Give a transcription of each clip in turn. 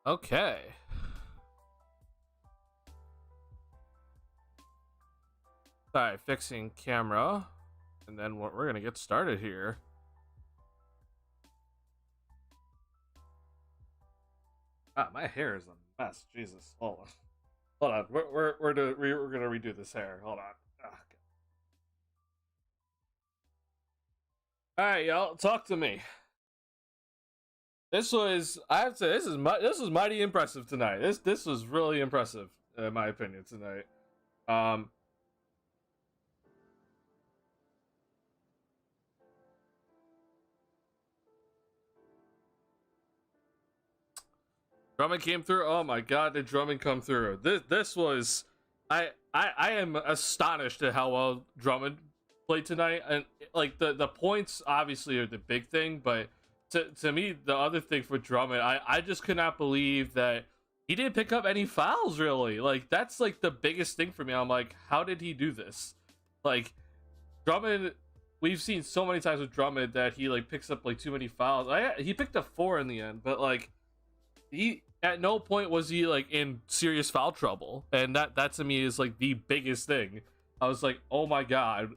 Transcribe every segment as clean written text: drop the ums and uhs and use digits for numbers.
Okay. All right, fixing camera, and then we're gonna get started here. Ah, my hair is a mess. Jesus, hold on. We're gonna redo this hair. Hold on. Ah, okay. All right, y'all, talk to me. I have to say, this was mighty impressive tonight. This was really impressive in my opinion tonight. Um, Drummond came through. Oh my God, did Drummond come through? This was, I am astonished at how well Drummond played tonight, and like the points obviously are the big thing, but to me the other thing for Drummond, I just could not believe that he didn't pick up any fouls really. Like that's like the biggest thing for me. I'm like, how did he do this? Like Drummond, we've seen so many times with Drummond that he like picks up like too many fouls. He picked up 4 in the end, but like he at no point was he like in serious foul trouble, and that to me is like the biggest thing. I was like, oh my God,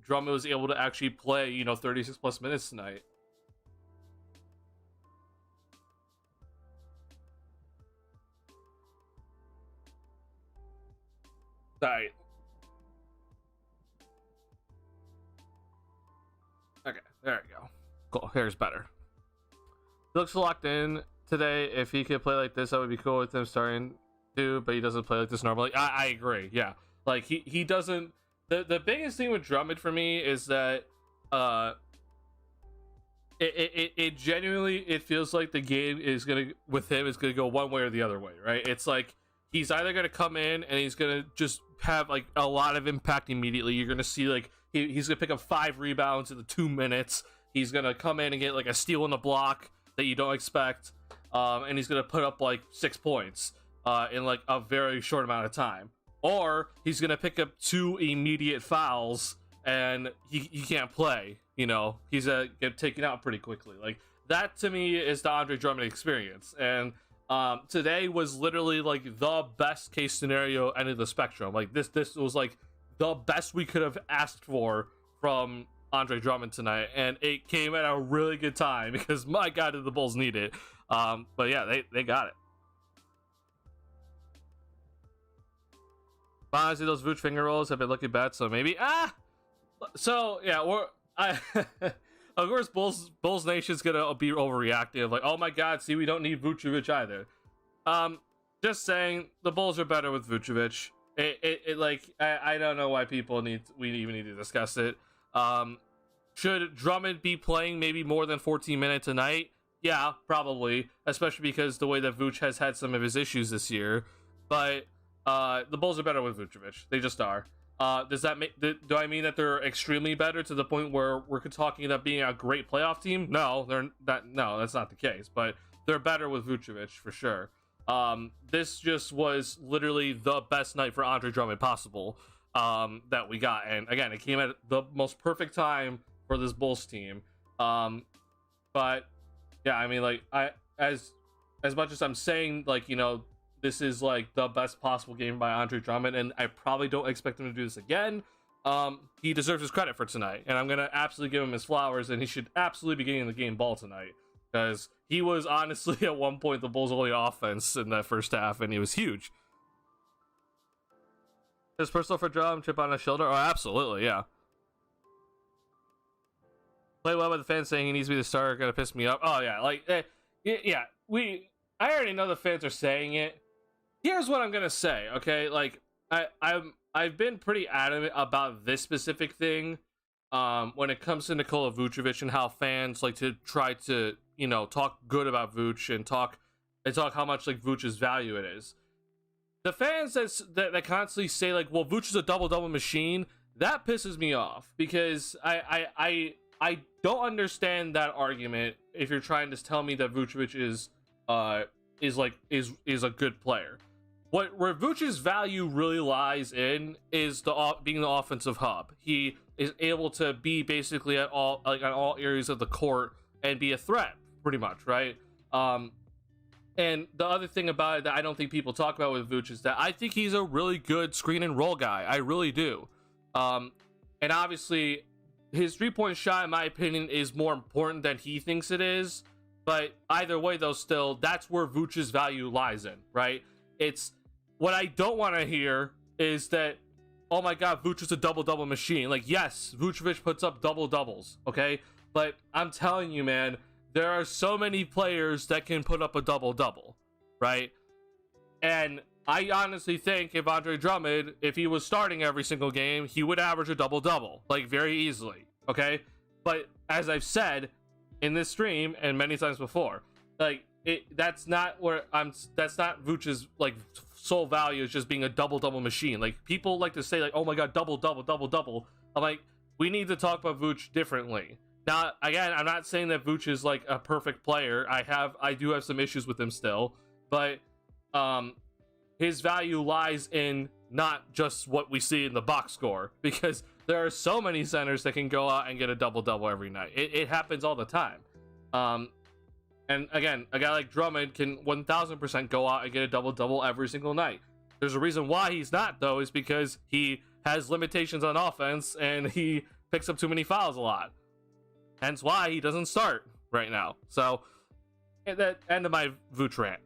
Drummond was able to actually play 36 plus minutes tonight. Right. Okay, there we go. Cool. Here's better. He looks locked in today. If he could play like this, I would be cool with him starting to, but he doesn't play like this normally. I agree. Yeah. Like he doesn't. The biggest thing with Drummond for me is that it genuinely it feels like the game is gonna go one way or the other way, right? It's like he's either gonna come in and he's gonna just have like a lot of impact immediately. You're gonna see like he's gonna pick up 5 rebounds in the 2 minutes. He's gonna come in and get like a steal in the block that you don't expect, and he's gonna put up like 6 points in like a very short amount of time. Or he's gonna pick up 2 immediate fouls and he can't play. He's gonna get taken out pretty quickly. Like that to me is the Andre Drummond experience. And today was literally like the best case scenario end of the spectrum. Like this was like the best we could have asked for from Andre Drummond tonight, and it came at a really good time because my God, did the Bulls need it. But yeah, they got it. Honestly, those Vooch finger rolls have been looking bad, so maybe so yeah, of course Bulls Nation's gonna be overreactive, like, oh my God, see, we don't need Vucevic either. Just saying, the Bulls are better with Vucevic. I don't know why we even need to discuss it. Should Drummond be playing maybe more than 14 minutes a night? Yeah, probably, especially because the way that Vooch has had some of his issues this year. But the Bulls are better with Vucevic. They just are. Does that do I mean that they're extremely better to the point where we're talking about being a great playoff team? No, that's not the case. But they're better with Vucevic for sure. This just was literally the best night for Andre Drummond possible that we got, and again, it came at the most perfect time for this Bulls team. But yeah, I mean, like, as much as I'm saying, like, this is like the best possible game by Andre Drummond, and I probably don't expect him to do this again. He deserves his credit for tonight, and I'm gonna absolutely give him his flowers, and he should absolutely be getting the game ball tonight, because he was honestly at one point the Bulls' only offense in that first half, and he was huge. His personal for Drum, chip on his shoulder. Oh, absolutely, yeah. Play well by the fans saying he needs to be the starter. Gonna piss me off. Oh yeah, like yeah. I already know the fans are saying it. Here's what I'm gonna say, okay? Like I've been pretty adamant about this specific thing when it comes to Nikola Vucevic and how fans like to try to talk good about Vuce and talk how much like Vuce's value it is. The fans that constantly say like, well, Vuce is a double machine, that pisses me off, because I don't understand that argument if you're trying to tell me that Vucevic is a good player. Where Vuce's value really lies in is being the offensive hub. He is able to be basically on all areas of the court and be a threat, pretty much, right? And the other thing about it that I don't think people talk about with Vooch is that I think he's a really good screen and roll guy. I really do. And obviously, his 3-point shot, in my opinion, is more important than he thinks it is. But either way, though, still, that's where Vooch's value lies in, right? It's what I don't want to hear is that, oh my God, Vooch is a double-double machine. Like, yes, Vucevic puts up double-doubles, okay? But I'm telling you, man, there are so many players that can put up a double-double, right? And I honestly think if Andre Drummond, if he was starting every single game, he would average a double-double, like, very easily, okay? But as I've said in this stream and many times before, like, that's not Vooch's, like, sole value is just being a double-double machine. Like, people like to say, like, oh my God, double-double, double-double. I'm like, we need to talk about Vooch differently. Now, again, I'm not saying that Vooch is, like, a perfect player. I do have some issues with him still, but his value lies in not just what we see in the box score, because there are so many centers that can go out and get a double-double every night. It happens all the time. And again, a guy like Drummond can 1000% go out and get a double-double every single night. There's a reason why he's not, though, is because he has limitations on offense and he picks up too many fouls a lot. Hence why he doesn't start right now. So, that end of my Vooch rant.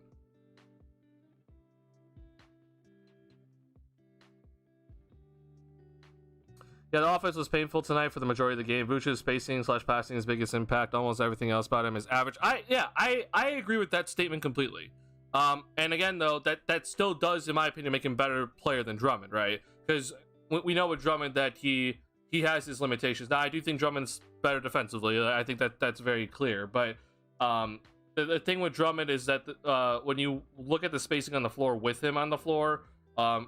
Yeah, the offense was painful tonight for the majority of the game. Vooch's spacing / passing his biggest impact. Almost everything else about him is average. I agree with that statement completely. And again, though, that still does, in my opinion, make him a better player than Drummond, right? Because we know with Drummond that he has his limitations. Now, I do think Drummond's better defensively. I think that's very clear. But the thing with Drummond is that when you look at the spacing on the floor with him on the floor,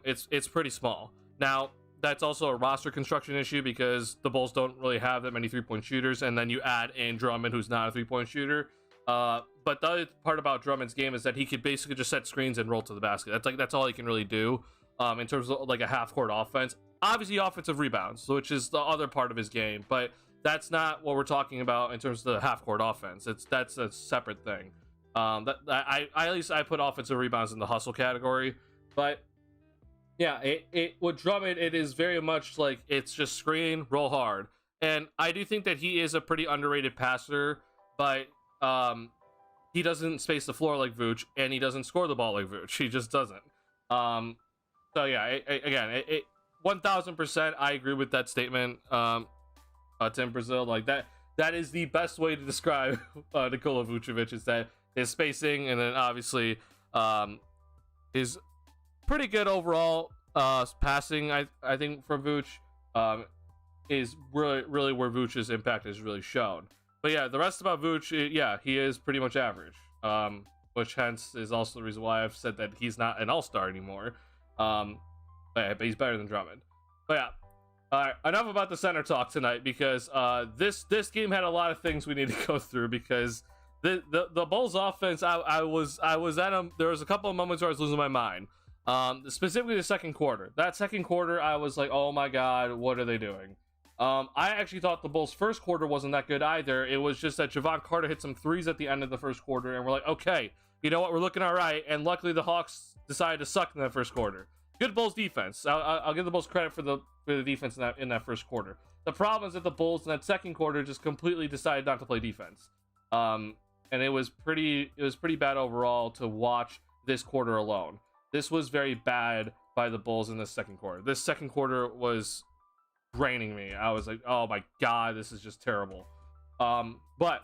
it's pretty small. Now, that's also a roster construction issue because the Bulls don't really have that many 3-point shooters, and then you add in Drummond, who's not a 3-point shooter. But the other part about Drummond's game is that he could basically just set screens and roll to the basket. That's all he can really do in terms of like a half-court offense. Obviously, offensive rebounds, which is the other part of his game, but that's not what we're talking about in terms of the half-court offense. That's a separate thing. At least I put offensive rebounds in the hustle category, but yeah, with Drummond, it is very much like it's just screen, roll hard. And I do think that he is a pretty underrated passer, but he doesn't space the floor like Vooch, and he doesn't score the ball like Vooch. He just doesn't. So yeah, again, 1000% I agree with that statement. Tim Brazil, like that is the best way to describe Nikola Vucevic, is that his spacing, and then obviously his pretty good overall passing, I think, from Vooch is really where Vooch's impact is really shown. But yeah, the rest about Vooch, yeah, he is pretty much average, which hence is also the reason why I've said that he's not an all-star anymore. But he's better than Drummond. But yeah, all right, enough about the center talk tonight, because this game had a lot of things we need to go through, because the Bulls offense, I was at him. There was a couple of moments where I was losing my mind. Specifically the second quarter. That second quarter, I was like, oh my God, what are they doing? I actually thought the Bulls' first quarter wasn't that good either. It was just that Javon Carter hit some threes at the end of the first quarter, and we're like, okay, you know what, we're looking all right. And luckily, the Hawks decided to suck in that first quarter. Good Bulls defense. I'll give the Bulls credit for the defense in that first quarter. The problem is that the Bulls in that second quarter just completely decided not to play defense. And it was pretty bad overall to watch this quarter alone. This was very bad by the Bulls in this second quarter. This second quarter was draining me. I was like, oh my God, this is just terrible. But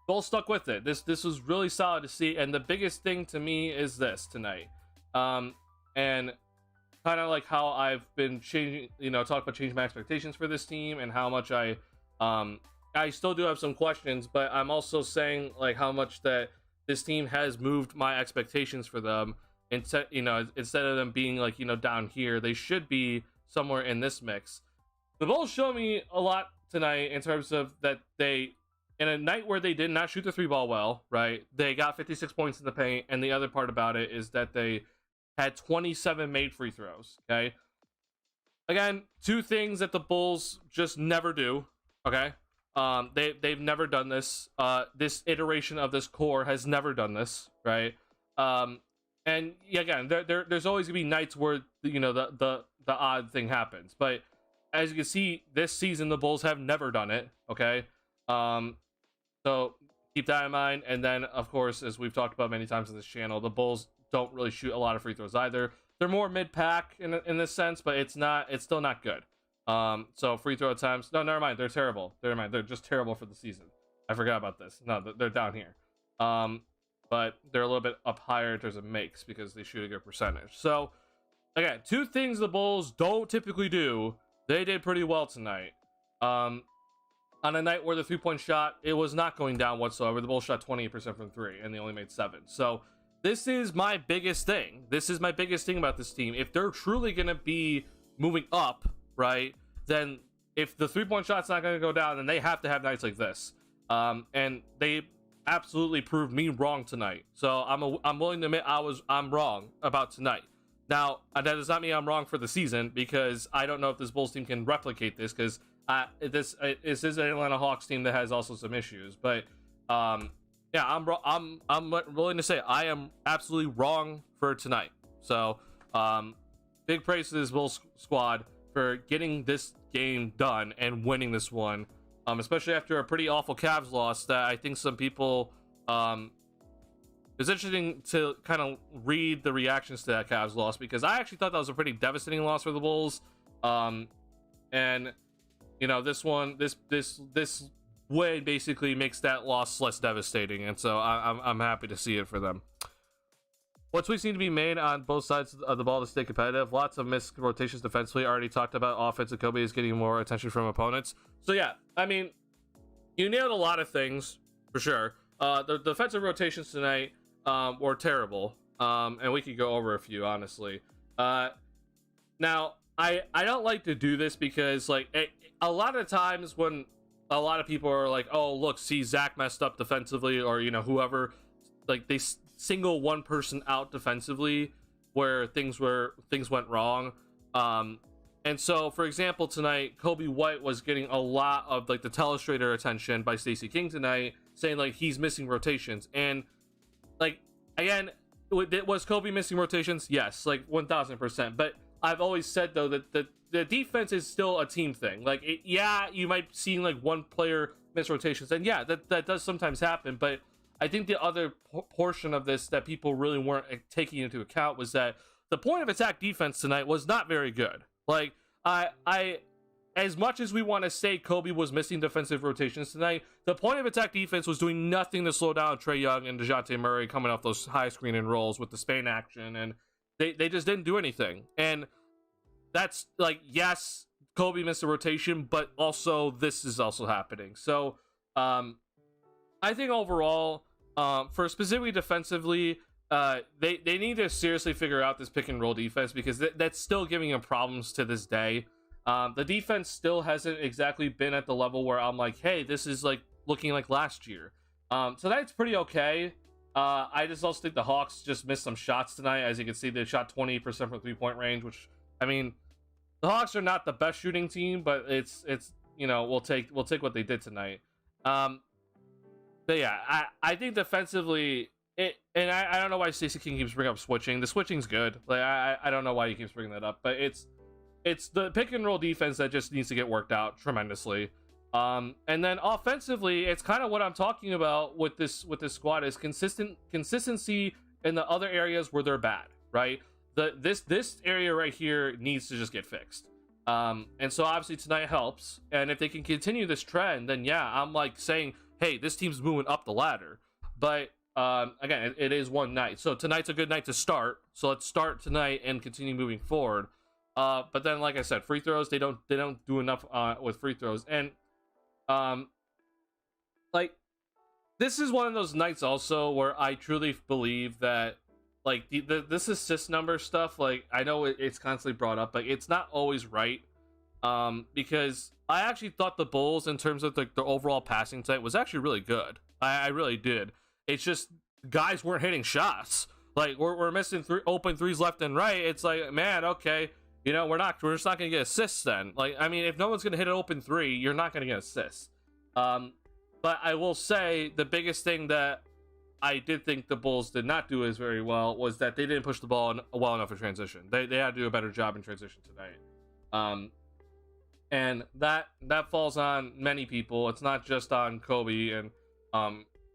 Bulls stuck with it. This was really solid to see. And the biggest thing to me is this tonight. And kind of like how I've been changing, talking about changing my expectations for this team, and how much I still do have some questions, but I'm also saying like how much that this team has moved my expectations for them. Instead of them being like, down here, they should be somewhere in this mix. The Bulls show me a lot tonight in terms of that they, in a night where they did not shoot the 3-ball well, right? They got 56 points in the paint, and the other part about it is that they had 27 made free throws, okay? Again, two things that the Bulls just never do, okay? They've never done this. This iteration of this core has never done this, right? And yeah, again, there's always gonna be nights where the odd thing happens, but as you can see, this season the Bulls have never done it. Okay, so keep that in mind. And then, of course, as we've talked about many times on this channel, the Bulls don't really shoot a lot of free throws either. They're more mid-pack in this sense, but it's still not good. So free throw attempts, no, never mind, they're terrible. Never mind, they're just terrible for the season. I forgot about this. No, they're down here. But they're a little bit up higher in terms of makes because they shoot a good percentage. So again, two things the Bulls don't typically do, they did pretty well tonight. On a night where the three-point shot, it was not going down whatsoever. The Bulls shot 28% from three, and they only made 7. So this is my biggest thing. This is my biggest thing about this team. If they're truly going to be moving up, right, then if the three-point shot's not going to go down, then they have to have nights like this. And they absolutely proved me wrong tonight. So I'm willing to admit I'm wrong about tonight. Now, that does not mean I'm wrong for the season, because I don't know if this Bulls team can replicate this, because this is an Atlanta Hawks team that has also some issues. But yeah, I'm willing to say I am absolutely wrong for tonight. So big praise to this Bulls squad for getting this game done and winning this one, especially after a pretty awful Cavs loss that I think some people it's interesting to kind of read the reactions to that Cavs loss, because I actually thought that was a pretty devastating loss for the Bulls. And this one, this win basically makes that loss less devastating, and so I'm happy to see it for them. What tweaks need to be made on both sides of the ball to stay competitive? Lots of missed rotations defensively. Already talked about offensive. Kobe is getting more attention from opponents. So yeah, I mean, you nailed a lot of things for sure. The defensive rotations tonight were terrible, and we could go over a few, honestly. Now, I don't like to do this because, like, a lot of times when a lot of people are like, oh, look, see, Zach messed up defensively, or, whoever, like, they single one person out defensively where things went wrong. And so, for example, tonight, Kobe White was getting a lot of, like, the telestrator attention by Stacey King tonight, saying, like, he's missing rotations. And, like, again, was Kobe missing rotations? Yes, like, 1000%. But I've always said, though, that the defense is still a team thing. Like, yeah, you might see, like, one player miss rotations. And, yeah, that does sometimes happen. But I think the other portion of this that people really weren't taking into account was that the point of attack defense tonight was not very good. Like, I as much as we want to say Kobe was missing defensive rotations tonight, the point of attack defense was doing nothing to slow down Trae Young and DeJounte Murray coming off those high screen and rolls with the Spain action, and they just didn't do anything. And that's, like, yes, Kobe missed a rotation, but also this is also happening. So I think overall, for specifically defensively, they need to seriously figure out this pick and roll defense, because that's still giving them problems to this day. The defense still hasn't exactly been at the level where I'm like, hey, this is like looking like last year. So that's pretty okay. I just also think the Hawks just missed some shots tonight. As you can see, they shot 28% from 3-point range, which, I mean, the Hawks are not the best shooting team, but it's we'll take what they did tonight. But yeah, I think defensively, and I don't know why Stacey King keeps bringing up switching. The switching's good. Like, I don't know why he keeps bringing that up, but it's the pick and roll defense that just needs to get worked out tremendously. And then offensively, it's kind of what I'm talking about with this squad is consistency in the other areas where they're bad, right? This area right here needs to just get fixed. And so obviously tonight helps. And if they can continue this trend, then yeah, I'm like saying, hey, this team's moving up the ladder. But again, it is one night, so tonight's a good night to start. So let's start tonight and continue moving forward. But then, like I said, free throws, they don't do enough with free throws. And like, this is one of those nights also where I truly believe that, like, this assist number stuff, like, I know it's constantly brought up, but it's not always right. Because I actually thought the Bulls, in terms of the overall passing tonight, was actually really good. I really did. It's just guys weren't hitting shots. Like, we're missing open threes left and right. It's like, man, okay, we're just not gonna get assists then. Like, I mean, if no one's gonna hit an open three, you're not gonna get assists. But I will say the biggest thing that I did think the Bulls did not do as very well was that they didn't push the ball well enough in transition. They had to do a better job in transition tonight. And that falls on many people. It's not just on Kobe and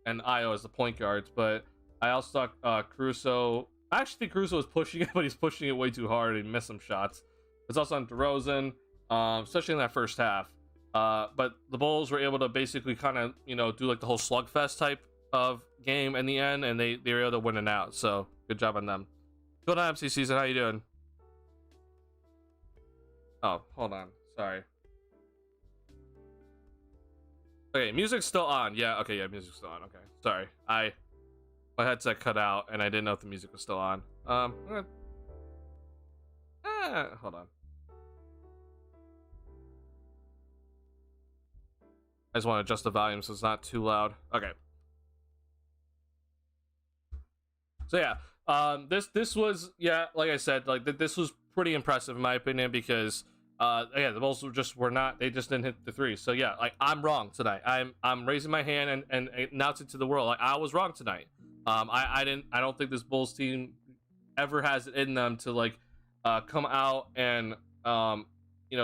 Io as the point guards, but I also thought Caruso. I actually think Caruso was pushing it, but he's pushing it way too hard and missed some shots. It's also on DeRozan, especially in that first half. But the Bulls were able to basically kind of, do like the whole slugfest type of game in the end, and they were able to win it out. So good job on them. Good on MC Season. How you doing? Oh, hold on. Sorry. Okay, music's still on. Yeah, okay, yeah, music's still on. Okay, sorry. My headset cut out, and I didn't know if the music was still on. Hold on. I just want to adjust the volume so it's not too loud. Okay. So yeah, this was, yeah, like I said, like this was pretty impressive in my opinion because yeah, the Bulls were not, they just didn't hit the three. So yeah, like I'm wrong tonight. I'm raising my hand and announcing to the world, like I was wrong tonight. I don't think this Bulls team ever has it in them to like come out and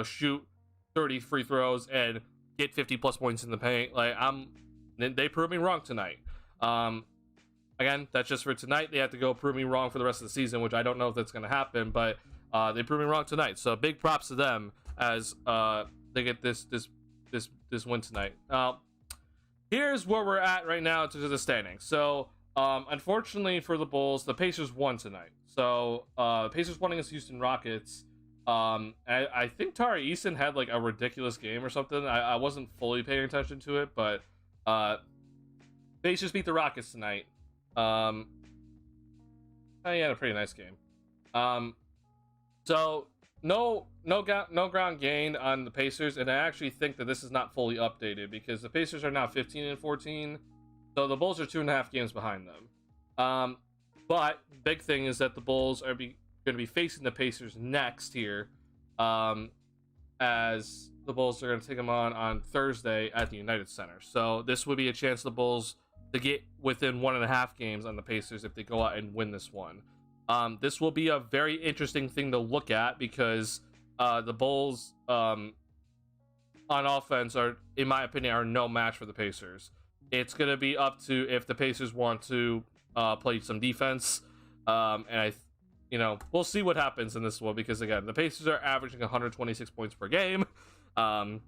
shoot 30 free throws and get 50 plus points in the paint. Like they proved me wrong tonight. Again, that's just for tonight. They have to go prove me wrong for the rest of the season, which I don't know if that's going to happen, but they proved me wrong tonight. So big props to them as they get this win tonight. Here's where we're at right now to the standings. So unfortunately for the Bulls, the Pacers won tonight. So the Pacers won against Houston Rockets. I think Tari Eason had like a ridiculous game or something. I wasn't fully paying attention to it, but Pacers beat the Rockets tonight. He had a pretty nice game. So no ground gained on the Pacers, and I actually think that this is not fully updated because the Pacers are now 15-14, so the Bulls are 2.5 games behind them. But big thing is that the Bulls are going to be facing the Pacers next here, as the Bulls are going to take them on Thursday at the United Center. So this would be a chance for the Bulls to get within 1.5 games on the Pacers if they go out and win this one. This will be a very interesting thing to look at because the Bulls on offense are, in my opinion, are no match for the Pacers. It's going to be up to if the Pacers want to play some defense, and we'll see what happens in this one because again, the Pacers are averaging 126 points per game.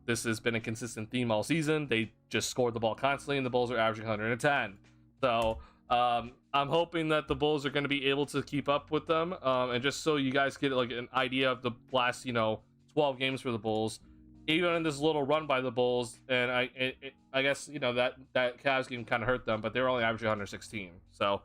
This has been a consistent theme all season. They just scored the ball constantly, and the Bulls are averaging 110. So I'm hoping that the Bulls are going to be able to keep up with them. And just so you guys get like an idea of the last 12 games for the Bulls, even in this little run by the Bulls, and I guess that Cavs game kind of hurt them, but they were only averaging 116. So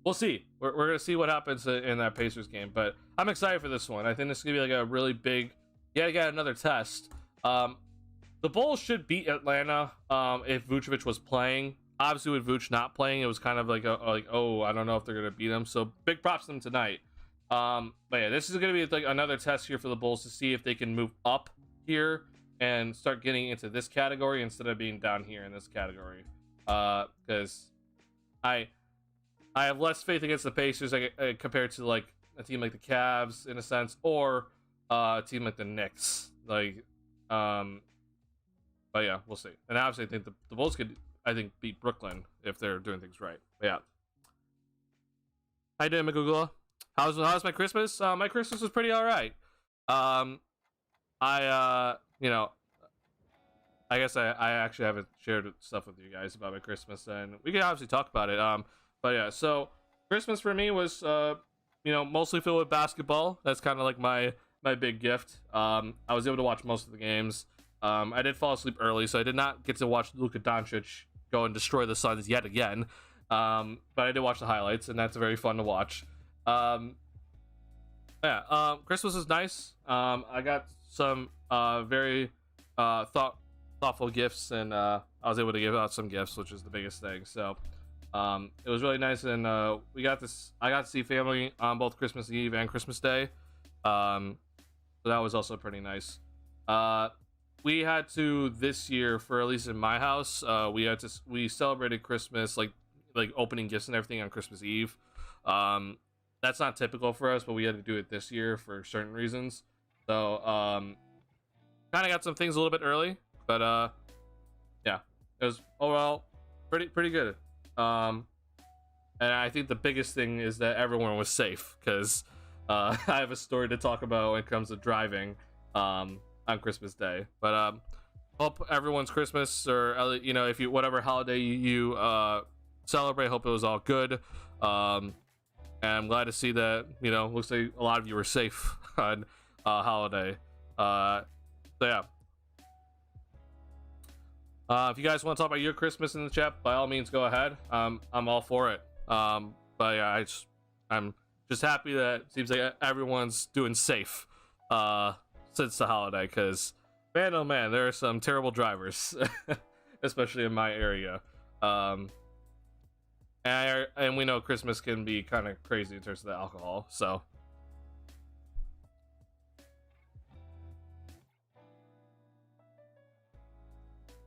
we'll see. We're gonna see what happens in that Pacers game, but I'm excited for this one. I think this is gonna be like a really big. Yeah, got another test. The Bulls should beat Atlanta if Vucevic was playing. Obviously, with Vuce not playing, it was kind of like I don't know if they're gonna beat them. So big props to them tonight. But yeah, this is gonna be like another test here for the Bulls to see if they can move up here and start getting into this category instead of being down here in this category. Because I have less faith against the Pacers compared to like a team like the Cavs in a sense, or a team like the Knicks. But yeah, we'll see. And obviously, I think the Bulls could, beat Brooklyn if they're doing things right. But yeah. How you doing, Magugula? How's my Christmas? My Christmas was pretty all right. I guess I actually haven't shared stuff with you guys about my Christmas, and we can obviously talk about it. But yeah, so Christmas for me was mostly filled with basketball. That's kind of like my big gift. I was able to watch most of the games. I did fall asleep early, so I did not get to watch Luka Doncic go and destroy the Suns yet again. But I did watch the highlights, and that's very fun to watch. Christmas was nice. I got some very thoughtful gifts, and I was able to give out some gifts, which is the biggest thing. So it was really nice, and I got to see family on both Christmas Eve and Christmas Day. So that was also pretty nice. we had to this year, for at least in my house, we celebrated Christmas like opening gifts and everything on Christmas Eve. That's not typical for us, but we had to do it this year for certain reasons. So kind of got some things a little bit early, but yeah, it was overall pretty good. And I think the biggest thing is that everyone was safe, because I have a story to talk about when it comes to driving on Christmas Day. But hope everyone's Christmas, or if you whatever holiday you celebrate, hope it was all good. And I'm glad to see that looks like a lot of you were safe on holiday. So yeah. If you guys want to talk about your Christmas in the chat, by all means, go ahead. I'm all for it. But yeah, I'm just happy that it seems like everyone's doing safe since the holiday, because man, oh man, there are some terrible drivers, especially in my area. And we know Christmas can be kind of crazy in terms of the alcohol, so.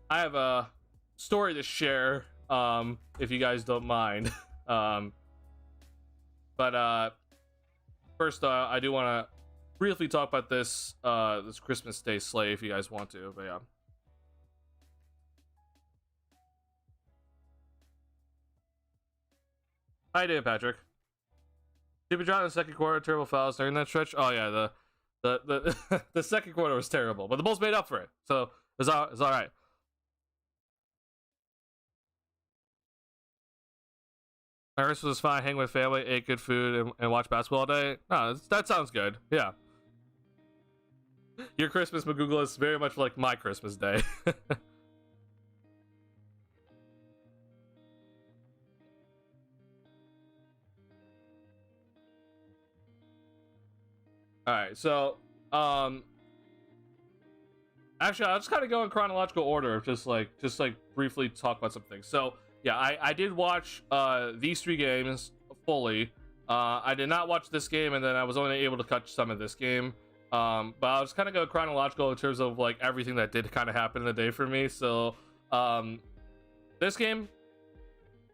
I have a story to share, if you guys don't mind. But first, I do want to briefly talk about this Christmas Day sleigh, if you guys want to. But yeah. How you doing, Patrick? Super John in the second quarter, terrible fouls during that stretch. Oh yeah, the the second quarter was terrible, but the Bulls made up for it, so it's all right. My Christmas was fine. Hang with family, ate good food, and watch basketball all day. No, that sounds good. Yeah. Your Christmas, Magoogle, is very much like my Christmas Day. All right, so actually, I'll just kind of go in chronological order, just like briefly talk about some things. So yeah, I did watch these 3 games fully. I did not watch this game, and then I was only able to catch some of this game. But I'll just kind of go chronological in terms of like everything that did kind of happen in the day for me. So this game,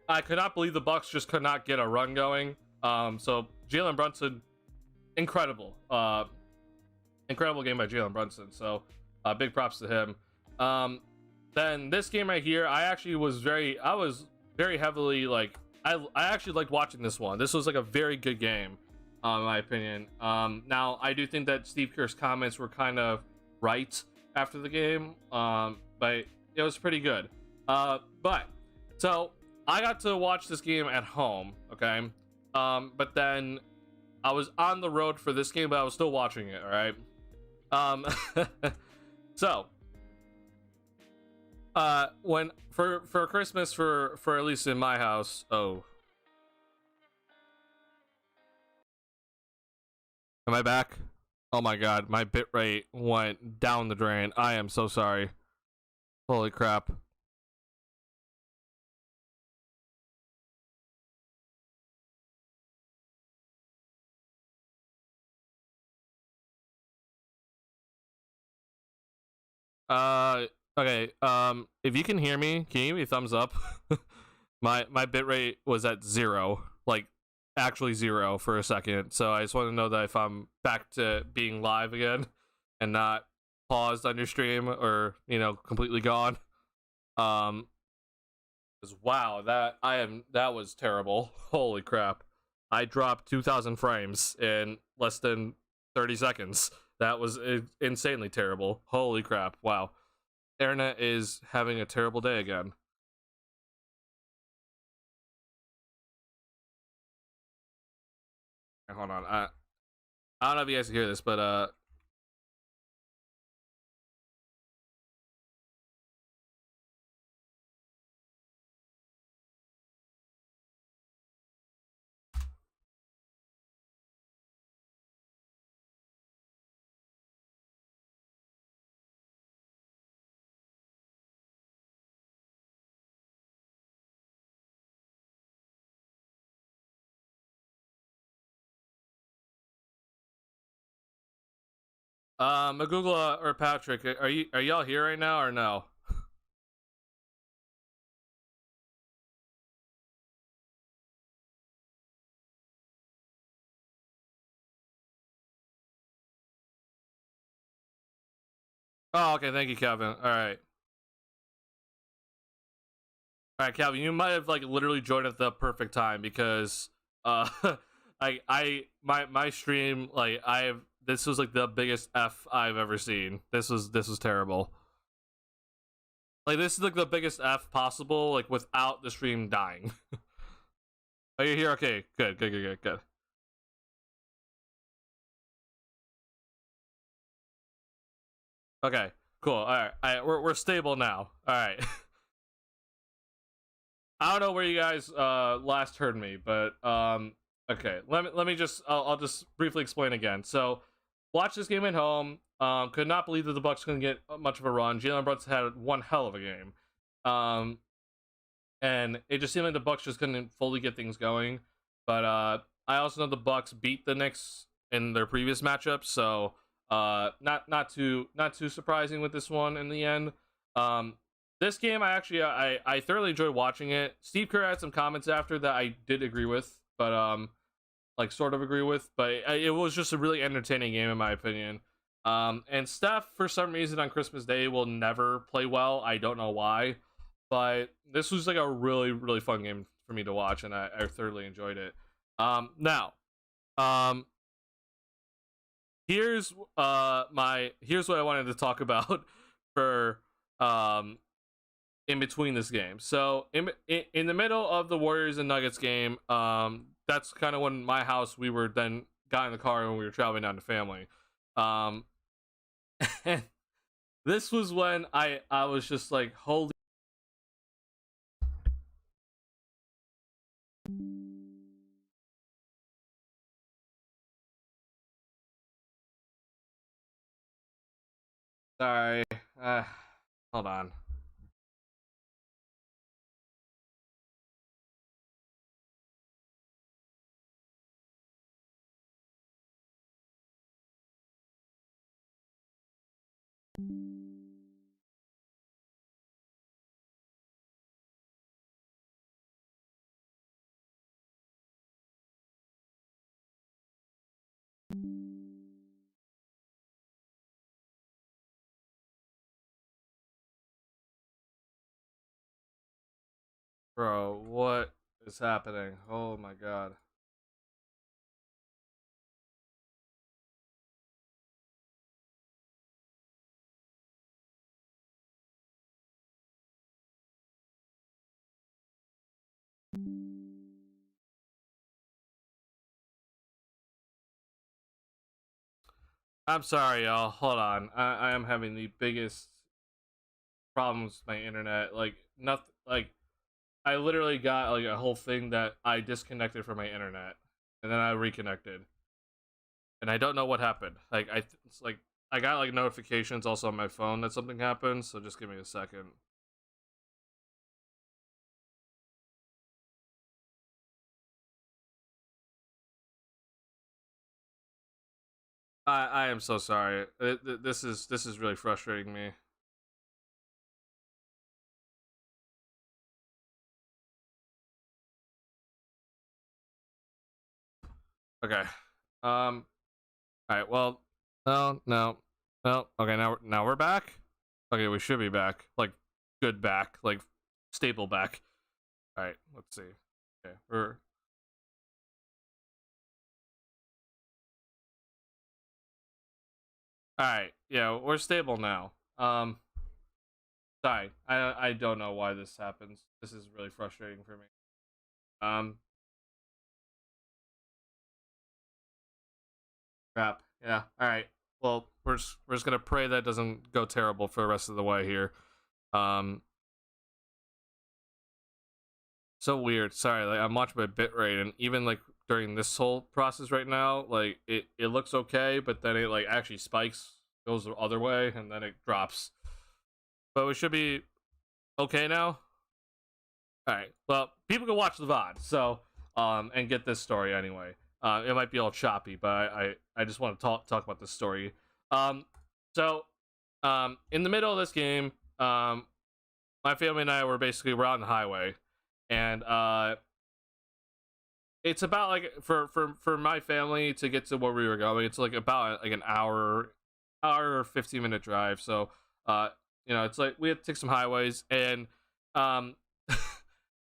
I could not believe the Bucks just could not get a run going. So Jalen Brunson, incredible game by Jalen Brunson. So big props to him. Then this game right here, I was very heavily like, I actually liked watching this one. This was like a very good game, in my opinion. Now I do think that Steve Kerr's comments were kind of right after the game, but it was pretty good. But so I got to watch this game at home, okay? But then I was on the road for this game, but I was still watching it, all right? So when for Christmas, for at least in my house, am I back? Oh my god, my bitrate went down the drain. I am so sorry. Holy crap. Okay, if you can hear me, can you give me a thumbs up? my bitrate was at 0, like actually 0 for a second, so I just want to know that if I'm back to being live again and not paused on your stream, or completely gone. Wow, that was terrible. Holy crap, I dropped 2,000 frames in less than 30 seconds. That was insanely terrible. Holy crap. Wow. Internet is having a terrible day again. Hold on. I don't know if you guys can hear this, but Magugla or Patrick, are y'all here right now or no? Oh, okay. Thank you, Calvin. All right. All right, Calvin, you might have like literally joined at the perfect time because my stream like this was like the biggest F I've ever seen. This was terrible. Like this is like the biggest F possible, like without the stream dying. Are you here? Okay, good, good, good, good, good. Okay, cool. All right, we're stable now. All right. I don't know where you guys last heard me, but okay. Let me just I'll just briefly explain again. So, watch this game at home. Could not believe that the Bucks couldn't get much of a run. Jalen Brunson had one hell of a game. And it just seemed like the Bucks just couldn't fully get things going. But I also know the Bucks beat the Knicks in their previous matchup, so not too surprising with this one in the end. This game, I thoroughly enjoyed watching it. Steve Kerr had some comments after that I did agree with, but like sort of agree with, but it was just a really entertaining game in my opinion. And Steph, for some reason on Christmas Day, will never play well. I don't know why, but this was like a really, really fun game for me to watch, and I thoroughly enjoyed it. Now, here's here's what I wanted to talk about for in between this game. So in the middle of the Warriors and Nuggets game, that's kind of when my house we were then got in the car and we were traveling down to family. And this was when I was just like, holy. Sorry. Hold on. Bro, what is happening? Oh my god. I'm sorry, y'all. Hold on. I am having the biggest problems with my internet. Like nothing. Like I literally got like a whole thing that I disconnected from my internet, and then I reconnected, and I don't know what happened. Like it's like I got like notifications also on my phone that something happened. So just give me a second. I am so sorry. This is really frustrating me. Okay. All right. Well, no, no, no. Okay, now we're back. Okay, we should be back. Like good back, like stable back. All right. Let's see. Okay, we're all right. Yeah, we're stable now. Sorry. I don't know why this happens. This is really frustrating for me. Um, Crap. Yeah. All right. Well, we're just gonna pray that doesn't go terrible for the rest of the way here. Um, so weird. Sorry. Like I'm watching my bitrate, and even like during this whole process right now, like it looks okay, but then it like actually spikes, goes the other way, and then it drops. But we should be okay now. All right. Well, people can watch the VOD, so and get this story anyway. It might be all choppy, but I just want to talk about this story. Um, so in the middle of this game, my family and I we're on the highway, and it's about like for my family to get to where we were going, it's like about like an hour 15-minute drive. So it's like we have to take some highways, and um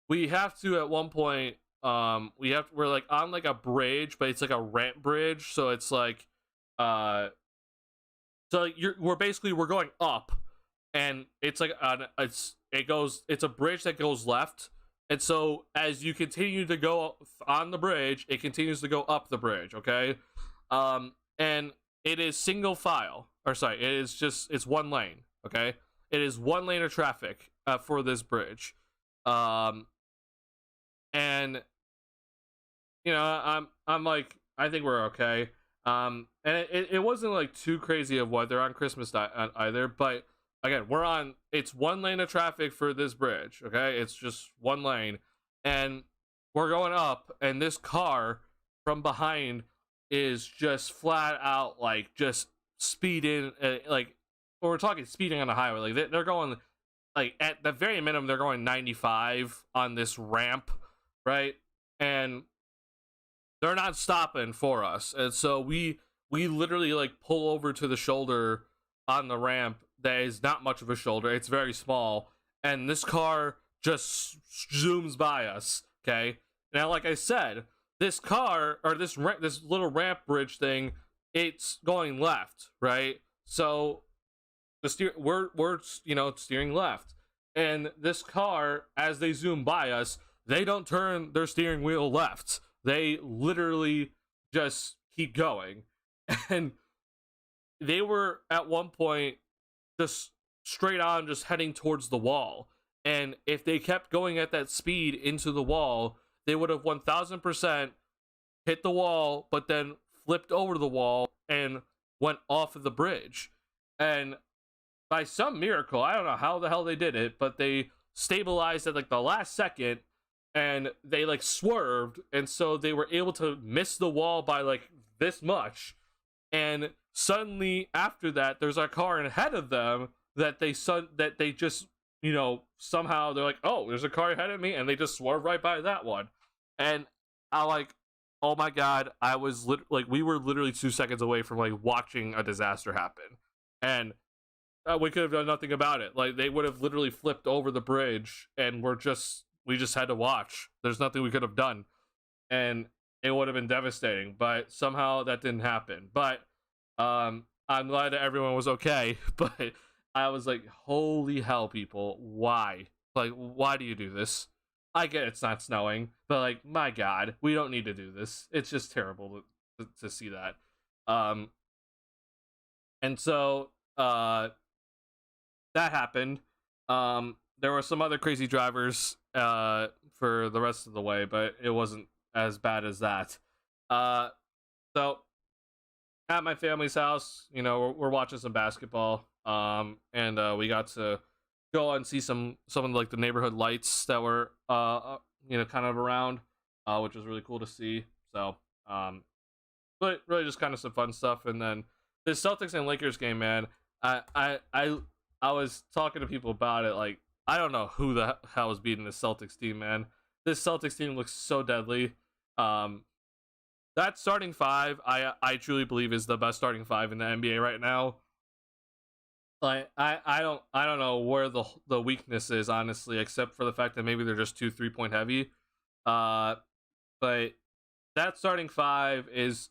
we have to at one point we're like on like a bridge, but it's like a ramp bridge, so it's like so like we're going up, and it's like it's a bridge that goes left, and so as you continue to go on the bridge, it continues to go up the bridge, okay? And it is single file, or sorry, it's one lane, okay? It is one lane of traffic for this bridge. And I'm like, I think we're okay. And it wasn't like too crazy of weather on Christmas either, but again, it's one lane of traffic for this bridge, okay? It's just one lane, and we're going up, and this car from behind is just flat out like just speeding, like we're talking speeding on the highway, like they're going like at the very minimum they're going 95 on this ramp, right? And they're not stopping for us, and so we literally like pull over to the shoulder on the ramp that is not much of a shoulder, it's very small, and this car just zooms by us, okay? Now, like I said, this car, or this little ramp bridge thing, it's going left, right? So we're steering left, and this car, as they zoom by us, they don't turn their steering wheel left, they literally just keep going. And they were at one point just straight on, just heading towards the wall, and if they kept going at that speed into the wall, they would have 1000% hit the wall, but then flipped over the wall and went off of the bridge. And by some miracle, I don't know how the hell they did it, but they stabilized at like the last second, and they like swerved, and so they were able to miss the wall by like this much. And suddenly after that, there's a car ahead of them that they just somehow they're like, oh, there's a car ahead of me, and they just swerve right by that one. And I like, oh my god, I was we were literally 2 seconds away from like watching a disaster happen, and we could have done nothing about it. Like, they would have literally flipped over the bridge, and we just had to watch. There's nothing we could have done, and it would have been devastating. But somehow that didn't happen. But I'm glad that everyone was okay. But I was like, holy hell, people, why? Like, why do you do this? I get it's not snowing, but like, my god, we don't need to do this. It's just terrible to see that. And so that happened. There were some other crazy drivers for the rest of the way, but it wasn't as bad as that. So at my family's house, we're watching some basketball, and we got to go and see some of like the neighborhood lights that were kind of around, which was really cool to see. So but really just kind of some fun stuff. And then the Celtics and Lakers game, man, I was talking to people about it. Like, I don't know who the hell is beating this Celtics team, man. This Celtics team looks so deadly. That starting five, I truly believe is the best starting five in the NBA right now. Like, I don't know where the weakness is, honestly, except for the fact that maybe they're just too 3-point heavy. But that starting five is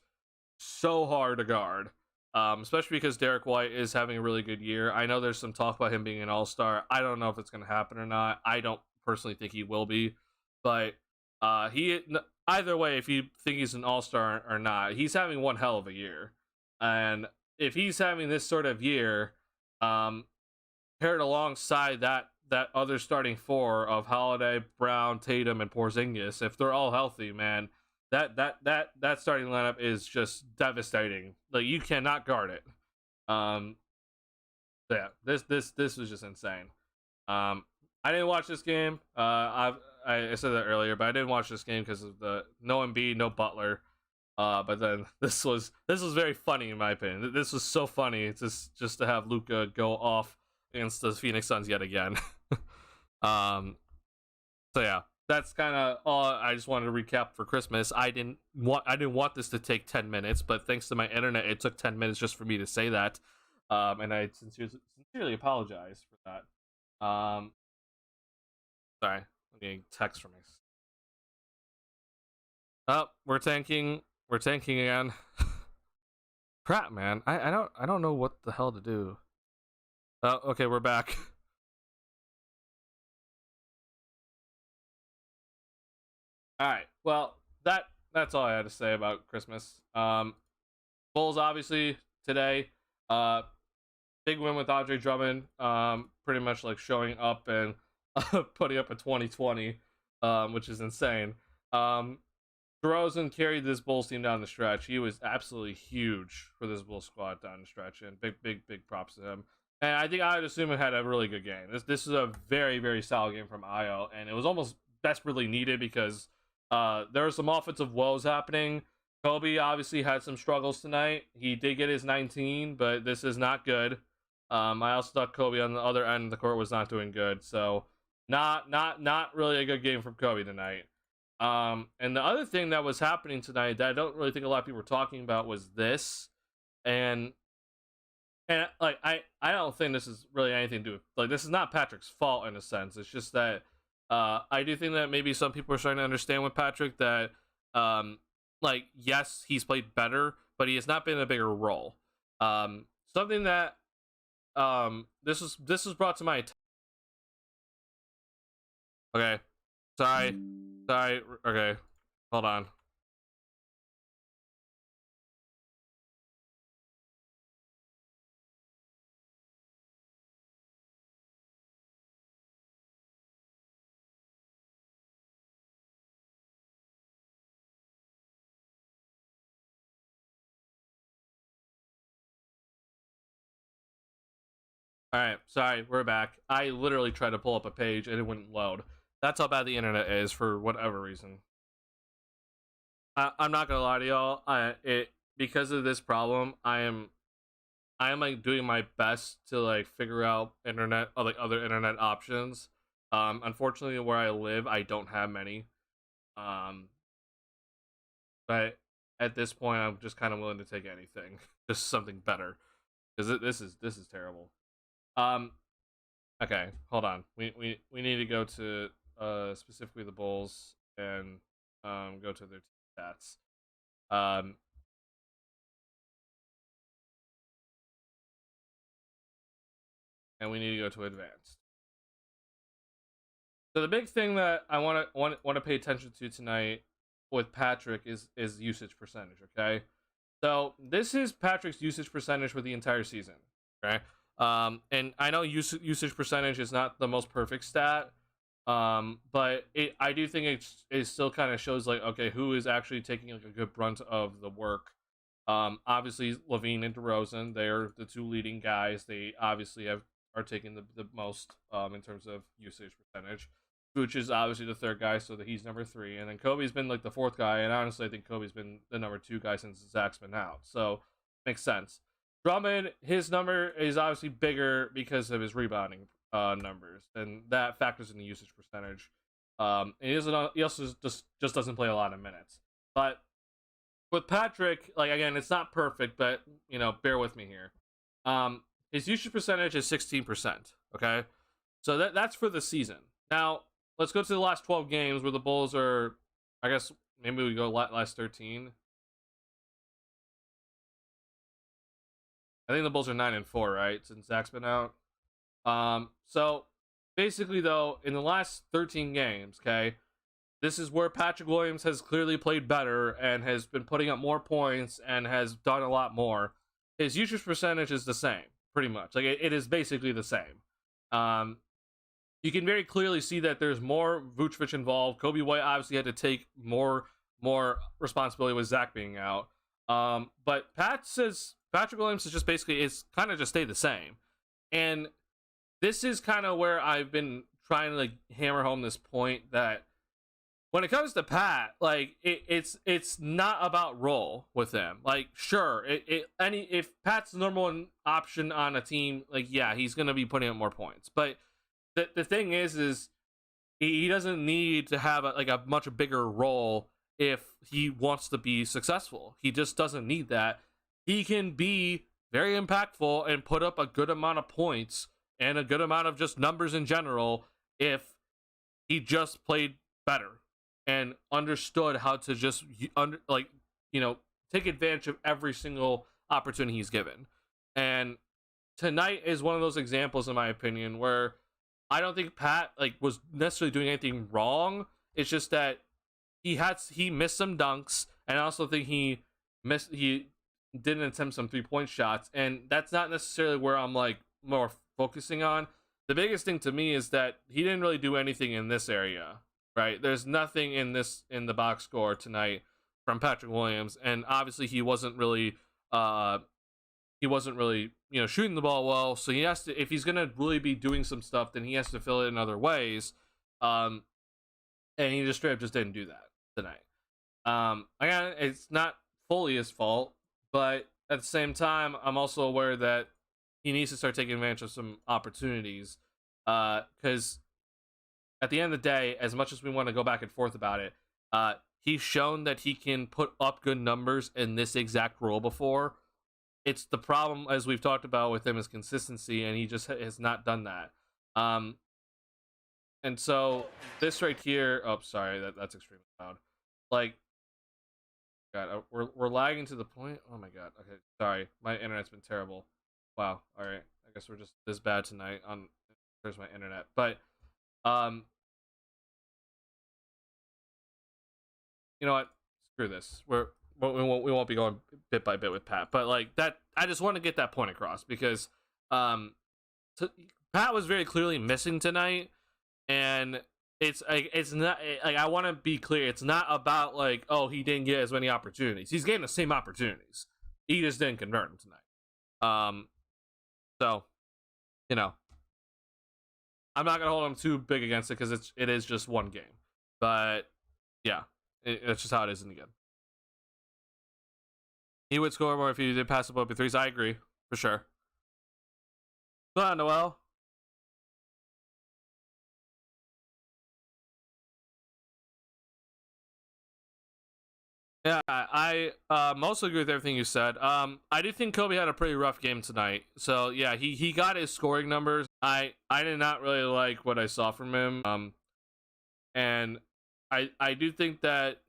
so hard to guard. Especially because Derek White is having a really good year. I know there's some talk about him being an all-star. I don't know if it's going to happen or not. I don't personally think he will be. But either way, if you think he's an all-star or not, he's having one hell of a year. And if he's having this sort of year, paired alongside that other starting four of Holiday, Brown, Tatum, and Porzingis, if they're all healthy, man, that starting lineup is just devastating. Like, you cannot guard it. Yeah, this was just insane. I didn't watch this game. I said that earlier, but I didn't watch this game because of the no Embiid, no Butler. But then this was very funny in my opinion. This was so funny. It's just to have Luka go off against the Phoenix Suns yet again. um, so yeah, that's kind of all I just wanted to recap for Christmas. I didn't want this to take 10 minutes, but thanks to my internet, it took 10 minutes just for me to say that. And I sincerely apologize for that. Sorry, I'm getting text from me. Oh, we're tanking again. Crap, man. I don't know what the hell to do. Oh, okay, we're back. All right. Well, that's all I had to say about Christmas. Bulls obviously today. Big win with Andre Drummond. Pretty much like showing up and putting up a 2020, which is insane. DeRozan carried this Bulls team down the stretch. He was absolutely huge for this Bulls squad down the stretch, and big props to him. And I think I'd assume it had a really good game. This is a very, very solid game from Io, and it was almost desperately needed because there were some offensive woes happening. Kobe obviously had some struggles tonight. He did get his 19, but this is not good. I also thought Kobe on the other end of the court was not doing good. So not really a good game from Kobe tonight. And the other thing that was happening tonight that I don't really think a lot of people were talking about was this. And like I don't think this is really anything to do with, like, this is not Patrick's fault in a sense. It's just that I do think that maybe some people are starting to understand with Patrick that like, yes, he's played better, but he has not been a bigger role. Something that this was brought to my attention. Okay. Sorry. Okay. Hold on. Alright, sorry, we're back. I literally tried to pull up a page and it wouldn't load. That's how bad the internet is for whatever reason. I'm not gonna lie to y'all. Because of this problem, I am like doing my best to like figure out internet or like other internet options. Unfortunately, where I live, I don't have many. But at this point, I'm just kind of willing to take anything, just something better, because this is terrible. Okay, hold on. We need to go to specifically the Bulls and go to their stats. And we need to go to advanced. So the big thing that I want to pay attention to tonight with Patrick is usage percentage. Okay, so this is Patrick's usage percentage for the entire season. Okay, and I know usage percentage is not the most perfect stat, but I do think it still kind of shows like, okay, who is actually taking like a good brunt of the work. Obviously Levine and DeRozan, they're the two leading guys. They obviously are taking the most in terms of usage percentage. Vooch is obviously the third guy, so that he's number 3, and then Kobe's been like the 4th guy, and honestly I think Kobe's been the number 2 guy since Zach's been out, so makes sense. Drummond, his number is obviously bigger because of his rebounding numbers, and that factors in the usage percentage. And he also just doesn't play a lot of minutes. But with Patrick, like, again, it's not perfect, but you know, bear with me here. His usage percentage is 16%. Okay, so that's for the season. Now let's go to the last 12 games where the Bulls are. I guess maybe we go last 13. I think the Bulls are 9-4, right? Since Zach's been out. So basically, though, in the last 13 games, okay, this is where Patrick Williams has clearly played better and has been putting up more points and has done a lot more. His usage percentage is the same, pretty much. Like, it is basically the same. You can very clearly see that there's more Vucevic involved. Kobe White obviously had to take more responsibility with Zach being out. But Patrick Williams is just basically, it's kind of just stayed the same. And this is kind of where I've been trying to like hammer home this point that when it comes to Pat, like it's not about role with him. Like, sure, if Pat's the number one option on a team, like, yeah, he's gonna be putting up more points. But the thing is he doesn't need to have a much bigger role if he wants to be successful. He just doesn't need that. He can be very impactful and put up a good amount of points and a good amount of just numbers in general if he just played better and understood how to just take advantage of every single opportunity he's given. And tonight is one of those examples, in my opinion, where I don't think Pat was necessarily doing anything wrong. It's just that he missed some dunks, and I also think he didn't attempt some 3-point shots, and that's not necessarily where I'm more focusing on. The biggest thing to me is that he didn't really do anything in this area, right? There's nothing in the box score tonight from Patrick Williams, and obviously he wasn't really shooting the ball well. So he has to, if he's gonna really be doing some stuff, then he has to fill it in other ways. And he just straight up just didn't do that tonight. Again, it's not fully his fault, but at the same time, I'm also aware that he needs to start taking advantage of some opportunities. Because at the end of the day, as much as we want to go back and forth about it, he's shown that he can put up good numbers in this exact role before. It's the problem, as we've talked about with him, is consistency, and he just has not done that. And so this right here, oh, sorry, that's extremely loud. God, we're lagging to the point. Oh my God. Okay, sorry, my internet's been terrible. Wow. All right, I guess we're just this bad tonight. There's my internet, but you know what? Screw this. We won't be going bit by bit with Pat, but that, I just want to get that point across because Pat was very clearly missing tonight, and it's not I want to be clear. It's not about oh, he didn't get as many opportunities. He's getting the same opportunities. He just didn't convert them tonight. So, I'm not gonna hold him too big against it because it is just one game. But yeah, it's just how it is in the game. He would score more if he did pass the ball up threes. I agree, for sure. Go on, Noel. Yeah, I mostly agree with everything you said. I do think Kobe had a pretty rough game tonight. So yeah, he got his scoring numbers. I did not really like what I saw from him. And I do think that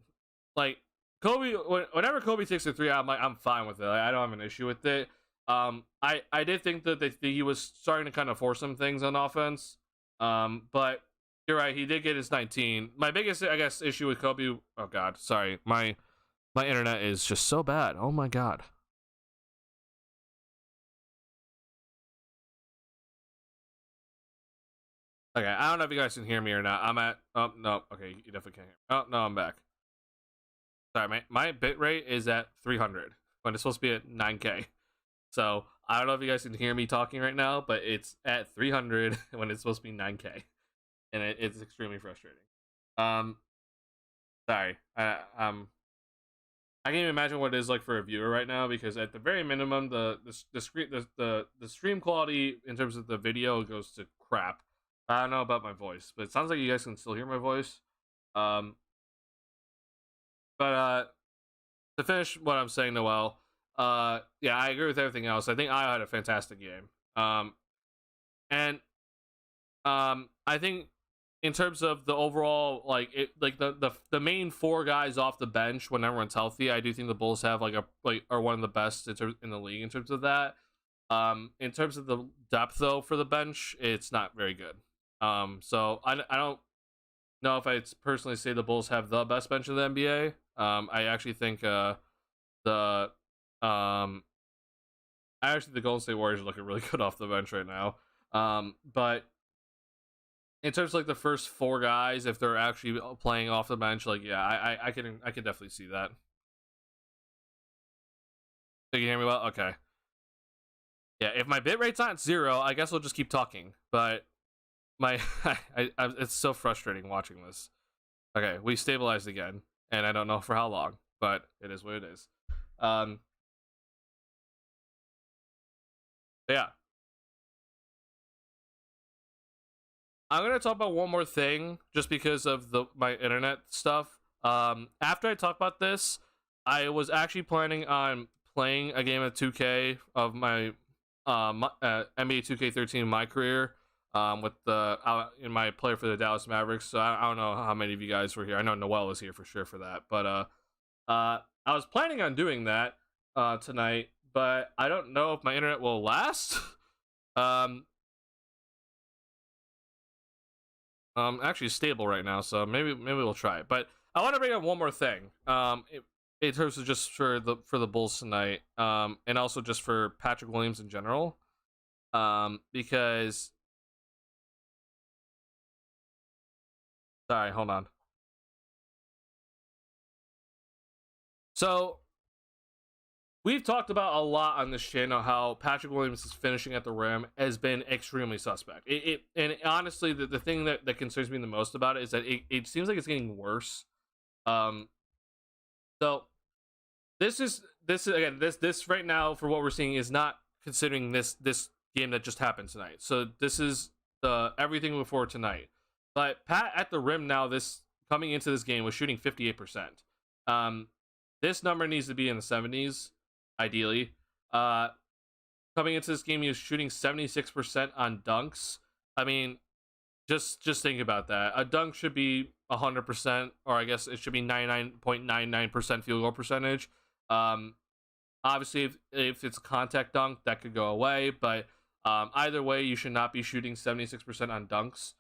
Kobe, whenever Kobe takes a three, I'm fine with it. I don't have an issue with it. I did think that he was starting to kind of force some things on offense. But you're right, he did get his 19. My biggest, I guess, issue with Kobe. Oh God, sorry, my internet is just so bad. Oh my God. Okay, I don't know if you guys can hear me or not. I'm at. Oh no. Okay, you definitely can't hear me. Oh no, I'm back. Sorry, my bit rate is at 300 when it's supposed to be at 9K. So I don't know if you guys can hear me talking right now, but it's at 300 when it's supposed to be 9K, and it's extremely frustrating. Sorry. I can't even imagine what it is like for a viewer right now, because at the very minimum, the stream quality in terms of the video goes to crap. I don't know about my voice, but it sounds like you guys can still hear my voice. But to finish what I'm saying, Noel, yeah, I agree with everything else. I think I had a fantastic game. And I think in terms of the overall, the main four guys off the bench when everyone's healthy, I do think the Bulls have are one of the best in the league in terms of that. In terms of the depth though for the bench, it's not very good. So I don't know if I'd personally say the Bulls have the best bench in the NBA. I actually think the Golden State Warriors are looking really good off the bench right now. But in terms of the first four guys, if they're actually playing off the bench, yeah, I can definitely see that. Can you hear me well? Okay. Yeah, if my bit rate's not 0, I guess we'll just keep talking. But it's so frustrating watching this. Okay, we stabilized again, and I don't know for how long, but it is what it is. Yeah. I'm gonna talk about one more thing just because of my internet stuff. After I talk about this, I was actually planning on playing a game of 2K of my NBA 2K13 in my career with in my player for the Dallas Mavericks. So I don't know how many of you guys were here. I know Noel was here for sure for that, but I was planning on doing that tonight, but I don't know if my internet will last. um, actually stable right now, so maybe we'll try it. But I want to bring up one more thing. In terms of just for the Bulls tonight, and also just for Patrick Williams in general, because sorry, hold on. So we've talked about a lot on this channel how Patrick Williams' finishing at the rim has been extremely suspect. And honestly, the thing that concerns me the most about it is that it seems like it's getting worse. So this is again this right now for what we're seeing is not considering this game that just happened tonight. So this is the everything before tonight. But Pat at the rim now, this coming into this game was shooting 58%. This number needs to be in the 70s, ideally. Coming into this game, he was shooting 76% on dunks. I mean, just think about that. A dunk should be 100%, or I guess it should be 99.99% field goal percentage. Obviously, if it's a contact dunk, that could go away. But either way, you should not be shooting 76% on dunks.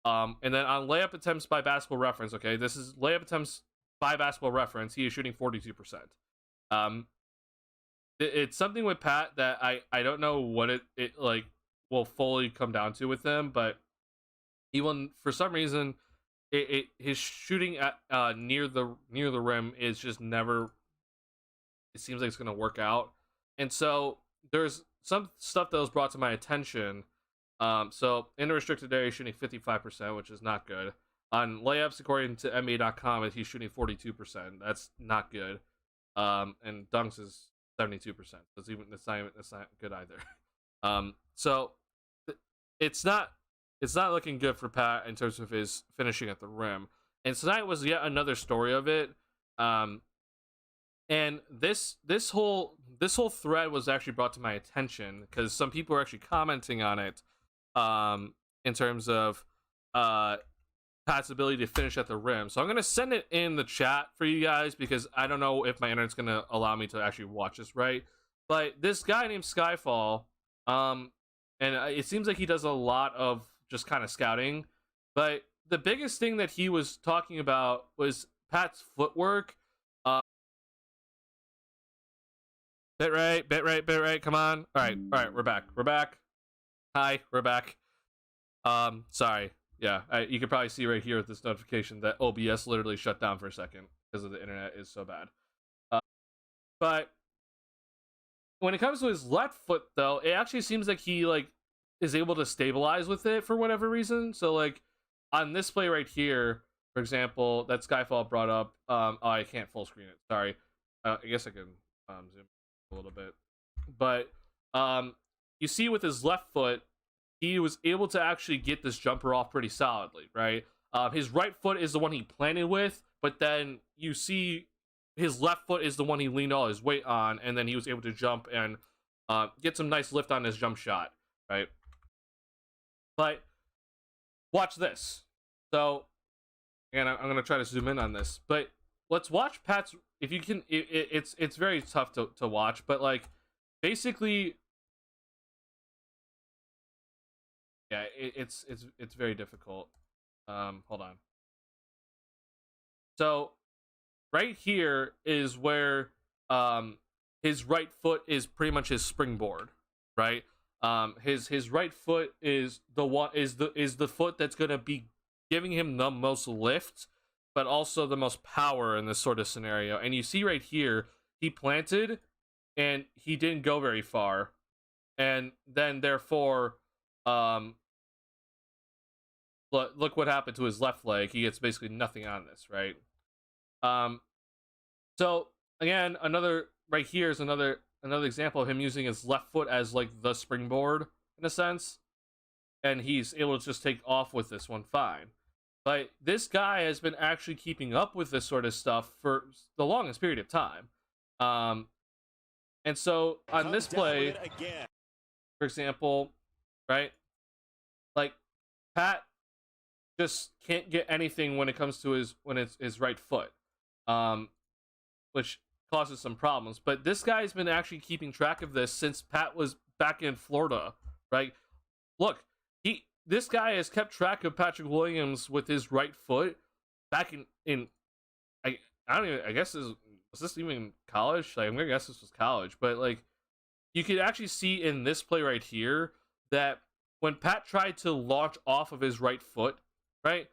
And then on layup attempts by Basketball Reference, okay, this is layup attempts by Basketball Reference. He is shooting 42%. It's something with Pat that I don't know what it like will fully come down to with him, but he will, for some reason, his shooting at near the rim is just never. It seems like it's gonna work out, and so there's some stuff that was brought to my attention. So in the restricted area, he's shooting 55%, which is not good. On layups, according to NBA.com, he's shooting 42%. That's not good. And dunks is 72%. That's not good either. So it's not looking good for Pat in terms of his finishing at the rim. And tonight was yet another story of it. And this whole thread was actually brought to my attention because some people were actually commenting on it. In terms of Pat's ability to finish at the rim. So I'm going to send it in the chat for you guys because I don't know if my internet's going to allow me to actually watch this right. But this guy named Skyfall, and it seems like he does a lot of just kind of scouting. But the biggest thing that he was talking about was Pat's footwork. Bit right. Come on. All right, we're back. Hi, we're back. Sorry. Yeah, you can probably see right here with this notification that OBS literally shut down for a second because of the internet is so bad. But when it comes to his left foot, though, it actually seems like he is able to stabilize with it for whatever reason. So on this play right here, for example, that Skyfall brought up. Oh, I can't full screen it. Sorry. I guess I can zoom a little bit, but you see with his left foot, he was able to actually get this jumper off pretty solidly, right? His right foot is the one he planted with, but then you see his left foot is the one he leaned all his weight on, and then he was able to jump and get some nice lift on his jump shot, right? But watch this. So, and I'm going to try to zoom in on this, but let's watch Pat's, if you can, it's very tough to watch, but basically, yeah, it's very difficult. Hold on. So right here is where his right foot is pretty much his springboard, right? His right foot is the foot that's gonna be giving him the most lift, but also the most power in this sort of scenario. And you see right here, he planted and he didn't go very far, and then therefore but look what happened to his left leg. He gets basically nothing on this, right? So again, another right here is another example of him using his left foot as like the springboard in a sense, and he's able to just take off with this one fine. But this guy has been actually keeping up with this sort of stuff for the longest period of time. And so on this play, for example, right, like Pat just can't get anything when it comes to his right foot, which causes some problems. But this guy's been actually keeping track of this since Pat was back in Florida, right? Look, this guy has kept track of Patrick Williams with his right foot back in I don't even, I guess was this even college? Like, I'm gonna guess this was college, but like you could actually see in this play right here that when Pat tried to launch off of his right foot, right,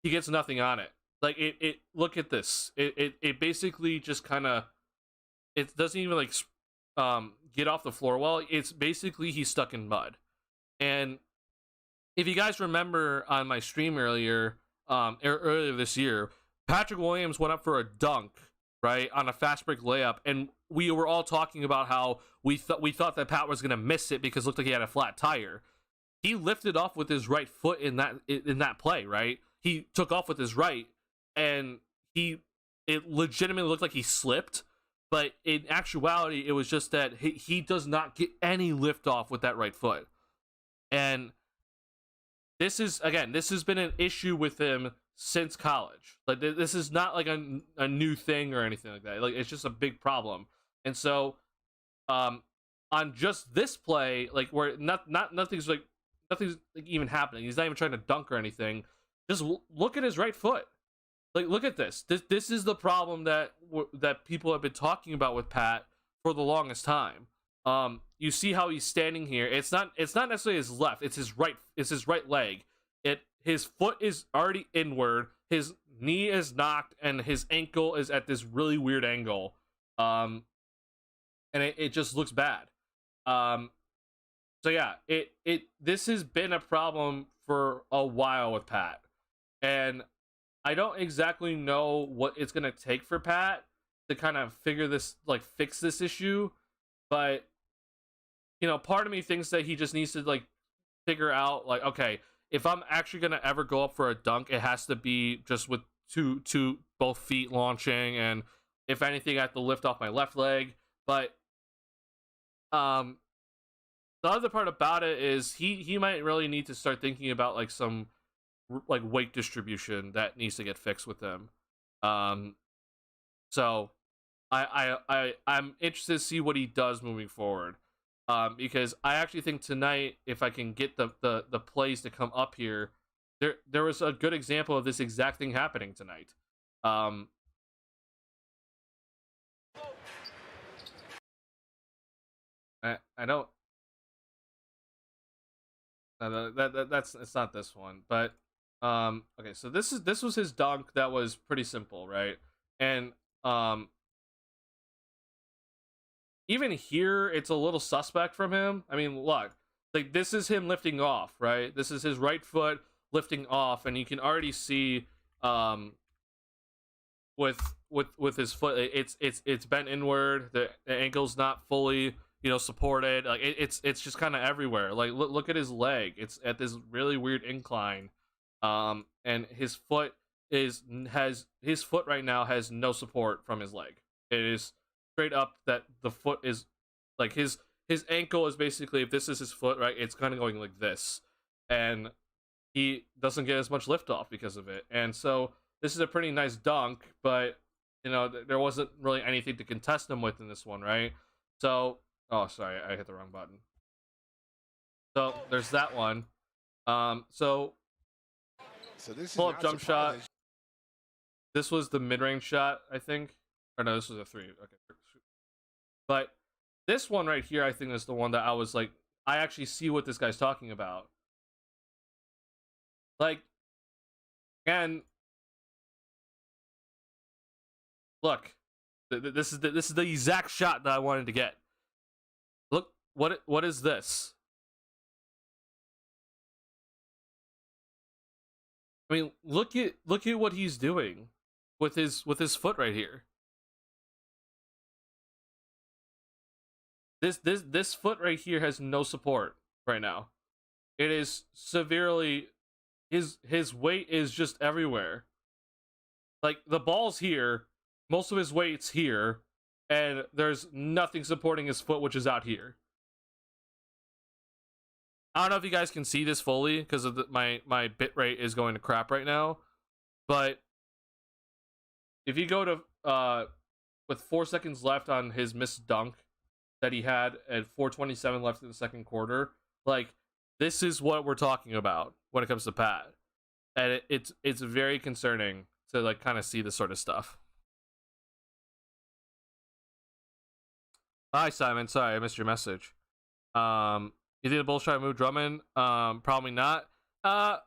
he gets nothing on it. Like it look at this. It basically just kind of, it doesn't even like get off the floor well. It's basically he's stuck in mud. And if you guys remember on my stream earlier this year, Patrick Williams went up for a dunk, right, on a fast break layup, and we were all talking about how we thought that Pat was gonna miss it because it looked like he had a flat tire. He lifted off with his right foot in that play, right? He took off with his right, and it legitimately looked like he slipped, but in actuality, it was just that he does not get any lift off with that right foot. And this has been an issue with him since college. Like, this is not like a new thing or anything like that. Like, it's just a big problem. And so, on just this play, like where nothing's even happening. He's not even trying to dunk or anything. Just look at his right foot. Like, look at this. This is the problem that people have been talking about with Pat for the longest time. You see how he's standing here. It's not necessarily his left. It's his right leg. His foot is already inward. His knee is knocked, and his ankle is at this really weird angle. And it just looks bad. So yeah, this has been a problem for a while with Pat, and I don't exactly know what it's gonna take for Pat to kind of fix this issue, but you know, part of me thinks that he just needs to like figure out, like, okay, if I'm actually gonna ever go up for a dunk, it has to be just with both feet launching, and if anything, I have to lift off my left leg. But the other part about it is he might really need to start thinking about like some like weight distribution that needs to get fixed with him. So I'm interested to see what he does moving forward. Because I actually think tonight, if I can get the plays to come up here, there was a good example of this exact thing happening tonight. I don't. It's not this one, but okay. So this was his dunk that was pretty simple, right? And even here, it's a little suspect from him. I mean, look, like this is him lifting off, right? This is his right foot lifting off, and you can already see with his foot, it's bent inward. The ankle's not fully, supported. Like it's just kind of everywhere. Like look at his leg. It's at this really weird incline, and his foot right now has no support from his leg. It is straight up that the foot is like his ankle is basically, if this is his foot, right, it's kind of going like this, and he doesn't get as much lift off because of it. And so this is a pretty nice dunk, but there wasn't really anything to contest him with in this one, right? So sorry, I hit the wrong button. So there's that one. So this pull up jump shot. This was the mid-range shot, I think. Or no, this was a 3. Okay. But this one right here, I think, is the one that I was like, I actually see what this guy's talking about. Like, and look, this is the exact shot that I wanted to get. Look, what is this? I mean, look at what he's doing with his foot right here. This foot right here has no support right now. It is severely, his weight is just everywhere. Like, the ball's here, most of his weight's here, and there's nothing supporting his foot, which is out here. I don't know if you guys can see this fully because of my bit rate is going to crap right now, but if you go to with 4 seconds left on his missed dunk that he had at 4:27 left in the second quarter, like, this is what we're talking about when it comes to Pat, and it's very concerning to like kind of see this sort of stuff. Hi Simon, sorry I missed your message. You think the Bulls try to move Drummond? Probably not. I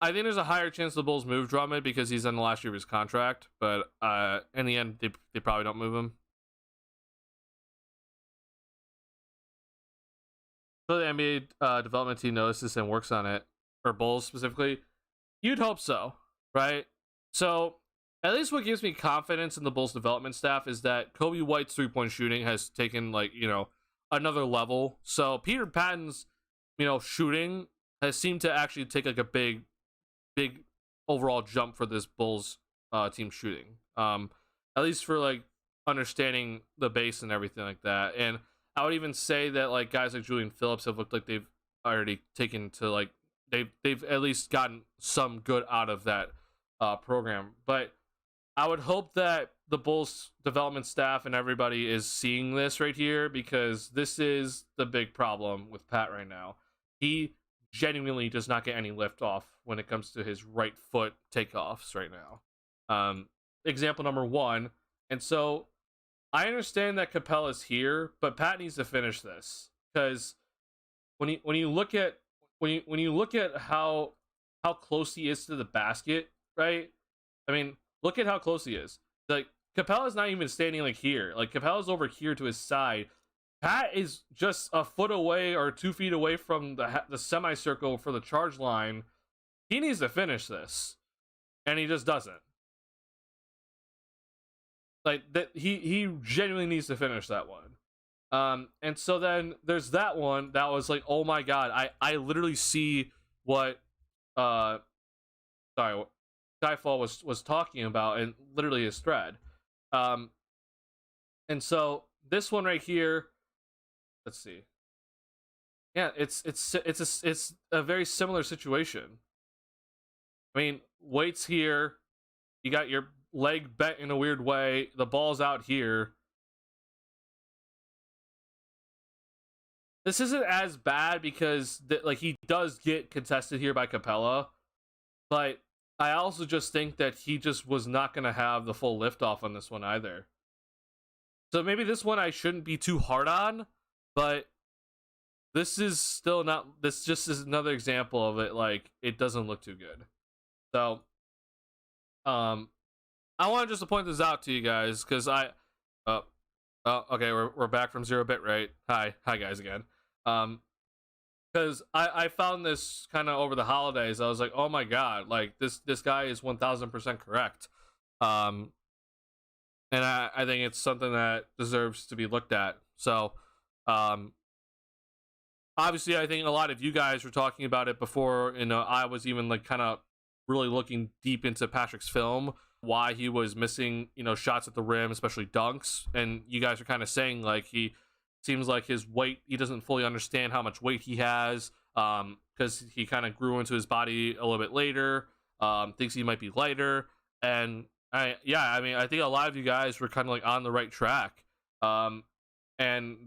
think there's a higher chance the Bulls move Drummond because he's in the last year of his contract, but in the end, they probably don't move him. So the NBA development team notices and works on it, or Bulls specifically. You'd hope so, right? So at least what gives me confidence in the Bulls development staff is that Kobe White's 3-point shooting has taken, like, another level. So Peter Patton's, shooting has seemed to actually take like a big overall jump for this Bulls team shooting. At least for like understanding the base and everything like that. And I would even say that like guys like Julian Phillips have looked like they've already taken to like they've at least gotten some good out of that program. But I would hope that the Bulls development staff and everybody is seeing this right here, because this is the big problem with Pat right now. He genuinely does not get any lift off when it comes to his right foot takeoffs right now. Example number one. And so I understand that Capella's here, but Pat needs to finish this, because when you look at how close he is to the basket, right? I mean, look at how close he is. Like, Capella's not even standing like here. Like, Capella's over here to his side. Pat is just a foot away or 2 feet away from the semicircle for the charge line. He needs to finish this, and he just doesn't. Like, that he genuinely needs to finish that one. And so then there's that one that was like, oh my god, I literally see what Skyfall was talking about, and literally his thread. And so this one right here, let's see. Yeah, it's a very similar situation. I mean, weight's here. You got your leg bent in a weird way. The ball's out here. This isn't as bad because like he does get contested here by Capella, but I also just think that he just was not going to have the full lift off on this one either. So maybe this one I shouldn't be too hard on, but this is still not, this just is another example of it. Like, it doesn't look too good. So, I want to just point this out to you guys, because okay, we're back from 0-bit, right? Hi guys again. Because I found this kind of over the holidays. I was like, oh my god, like this guy is 1000% correct. And I think it's something that deserves to be looked at. So, obviously, I think a lot of you guys were talking about it before. I was even like kind of really looking deep into Patrick's film, why he was missing, shots at the rim, especially dunks. And you guys are kind of saying like he seems like his weight, he doesn't fully understand how much weight he has, because he kind of grew into his body a little bit later, thinks he might be lighter. And I think a lot of you guys were kind of like on the right track. And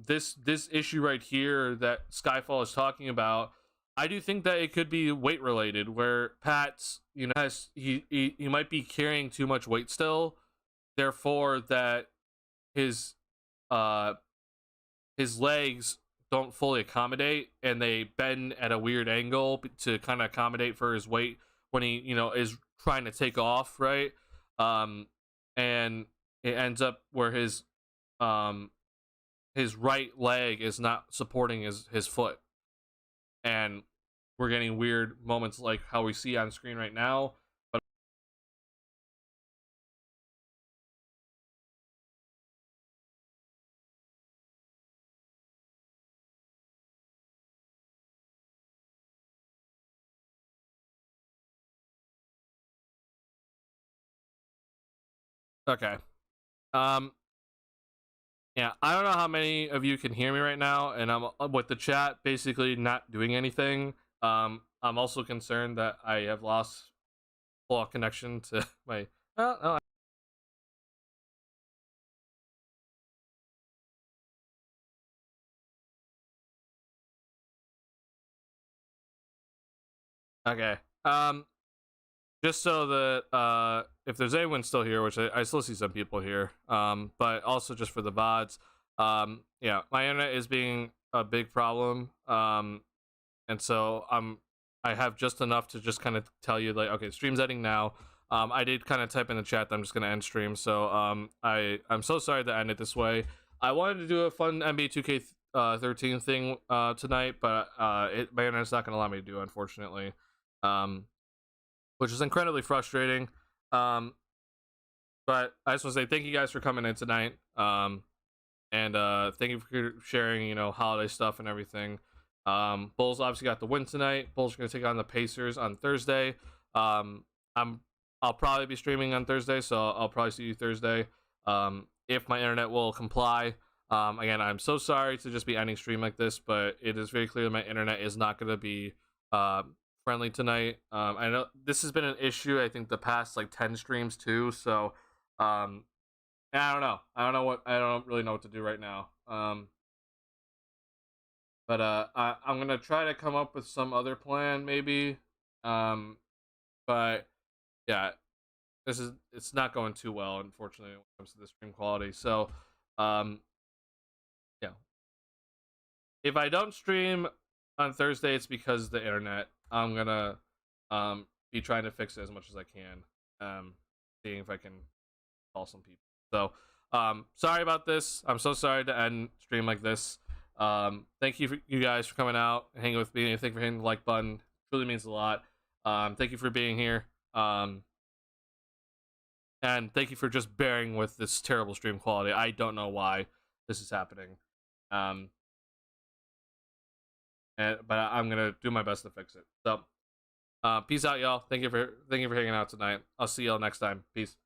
this issue right here that Skyfall is talking about, I do think that it could be weight related, where Pat's, he might be carrying too much weight still, therefore that his legs don't fully accommodate, and they bend at a weird angle to kind of accommodate for his weight when he, is trying to take off, right? And it ends up where his right leg is not supporting his foot. And we're getting weird moments like how we see on screen right now. But okay. Um, yeah, I don't know how many of you can hear me right now, and I'm with the chat basically not doing anything. I'm also concerned that I have lost full connection to my. Oh, no. Okay. Just so that if there's anyone still here, which I still see some people here, but also just for the VODs, yeah, my internet is being a big problem, and so I have just enough to just kind of tell you like, okay, stream's ending now. I did kind of type in the chat that I'm just gonna end stream, so I'm so sorry to end it this way. I wanted to do a fun NBA 2K13 thing tonight, but my internet's not gonna allow me to do it, unfortunately. Which is incredibly frustrating. Um, but I just want to say thank you guys for coming in tonight. And thank you for sharing, holiday stuff and everything. Bulls obviously got the win tonight. Bulls are going to take on the Pacers on Thursday. Um, I'll probably be streaming on Thursday, so I'll probably see you Thursday. If my internet will comply. Again, I'm so sorry to just be ending stream like this, but it is very clear that my internet is not going to be friendly tonight. I know this has been an issue, I think, the past like 10 streams too, so I don't know. I don't really know what to do right now. But I'm gonna try to come up with some other plan maybe. But yeah, it's not going too well, unfortunately, when it comes to the stream quality. So yeah. If I don't stream on Thursday, it's because of the internet. I'm gonna be trying to fix it as much as I can. Seeing if I can call some people. So sorry about this. I'm so sorry to end stream like this. Thank you for you guys for coming out and hanging with me. Thank you for hitting the like button. It really means a lot. Thank you for being here. And thank you for just bearing with this terrible stream quality. I don't know why this is happening. But I'm gonna do my best to fix it. So, peace out, y'all. Thank you for hanging out tonight. I'll see y'all next time. Peace.